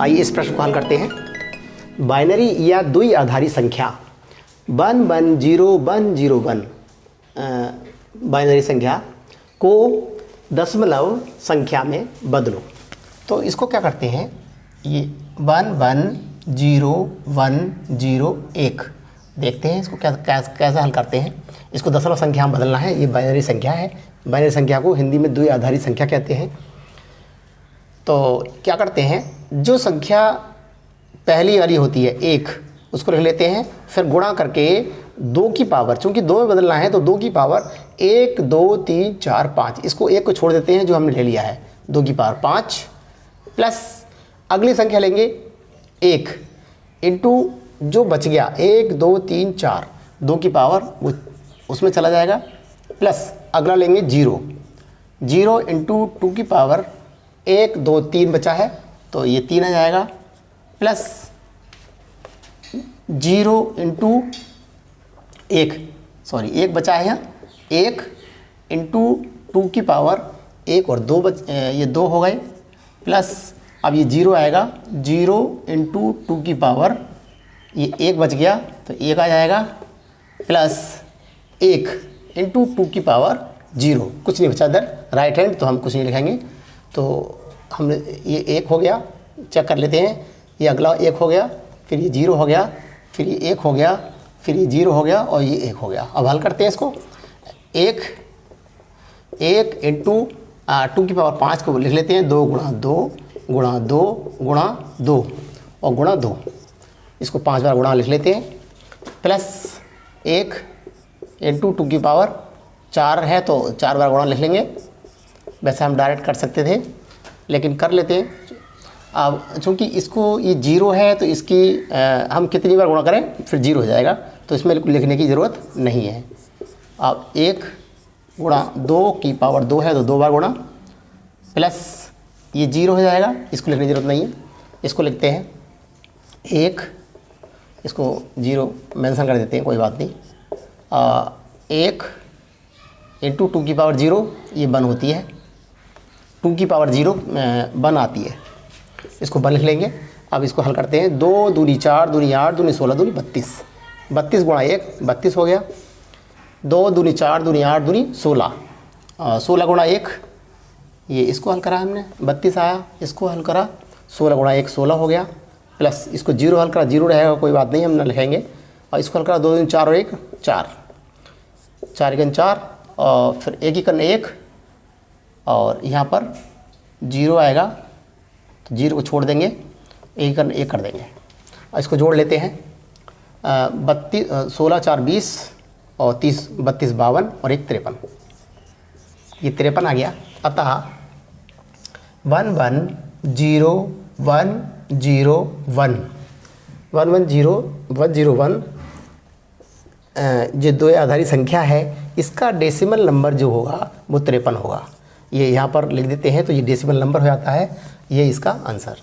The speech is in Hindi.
आइए इस प्रश्न को हल करते हैं। बाइनरी या द्वि आधारी संख्या 1100101 बाइनरी संख्या को दशमलव संख्या में बदलो। तो इसको क्या करते हैं, ये 110101 देखते हैं इसको कैसे हल करते हैं। इसको दशमलव संख्या में बदलना है। ये बाइनरी संख्या है। बाइनरी संख्या को हिंदी में द्वि आधारी संख्या कहते हैं। तो क्या करते हैं, जो संख्या पहली वाली होती है 1, उसको लिख लेते हैं, फिर गुणा करके 2 की पावर, चूँकि 2 में बदलना है तो 2 की पावर 1 2 3 4 5, इसको 1 को छोड़ देते हैं जो हमने ले लिया है, 2 की पावर 5 प्लस अगली संख्या लेंगे 1 इंटू जो बच गया 1 2 3 4, 2 की पावर वो उसमें चला जाएगा, प्लस अगला लेंगे 0 इंटू 2 की पावर 1 2 3 बचा है तो ये 3 आ जाएगा, प्लस 0 इंटू 1 बचा है यहाँ, 1 इंटू 2 की पावर 1 और 2 ये 2 हो गए, प्लस अब ये 0 आएगा, 0 इंटू 2 की पावर ये 1 बच गया तो 1 आ जाएगा, प्लस 1 इंटू 2 की पावर 0, कुछ नहीं बचा इधर राइट हैंड तो हम कुछ नहीं लिखेंगे। तो हमने ये 1 हो गया, चेक कर लेते हैं, ये अगला 1 हो गया, फिर ये 0 हो गया, फिर ये 1 हो गया, फिर ये 0 हो गया और ये 1 हो गया। अब हल करते हैं इसको। 1 इंटू 2 की पावर 5 को लिख लेते हैं, 2 गुणा 2 गुणा 2 गुणा 2 और गुणा 2, इसको 5 बार गुणा लिख लेते हैं, प्लस 1 इंटू 2 की पावर 4 है तो 4 बार गुणा लिख लेंगे। वैसे हम डायरेक्ट कर सकते थे लेकिन कर लेते हैं। अब चूँकि इसको ये 0 है तो इसकी हम कितनी बार गुणा करें फिर 0 हो जाएगा, तो इसमें लिखने की ज़रूरत नहीं है। अब 1 गुणा 2 की पावर 2 है तो 2 बार गुणा, प्लस ये 0 हो जाएगा, इसको लिखने की ज़रूरत नहीं है। इसको लिखते हैं 1, इसको 0 मेंशन कर देते हैं, कोई बात नहीं। 1 इंटू 2 की पावर 0 ये 1 होती है, 2 की पावर 0 1 आती है, इसको 1 लिख लेंगे। अब इसको हल करते हैं, 2 दूनी 4 दूनी 8 दूनी 16 दूनी 32, 32 गुणा 1 32 हो गया, 2 दूनी 4 दूनी 8 दूनी 16, 16 गुणा 1 ये इसको हल करा हमने 32 आया, इसको हल करा 16 गुणा 1 16 हो गया, प्लस इसको 0 हल करा 0 रहेगा, कोई बात नहीं हम ना लिखेंगे। और इसको हल करा 2 दूनी 4 और 1 4, 4 एकन 4 और फिर 1 एकन 1 और यहाँ पर 0 आएगा तो 0 को छोड़ देंगे, 1 कर देंगे और इसको जोड़ लेते हैं। 16 4 20 और 32 52 और 1 53, ये 53 आ गया। अतः 110101 जो द्वि आधारी संख्या है इसका डेसिमल नंबर जो होगा वो 53 होगा। ये यहाँ पर लिख देते हैं तो ये डेसिमल नंबर हो जाता है, ये इसका आंसर।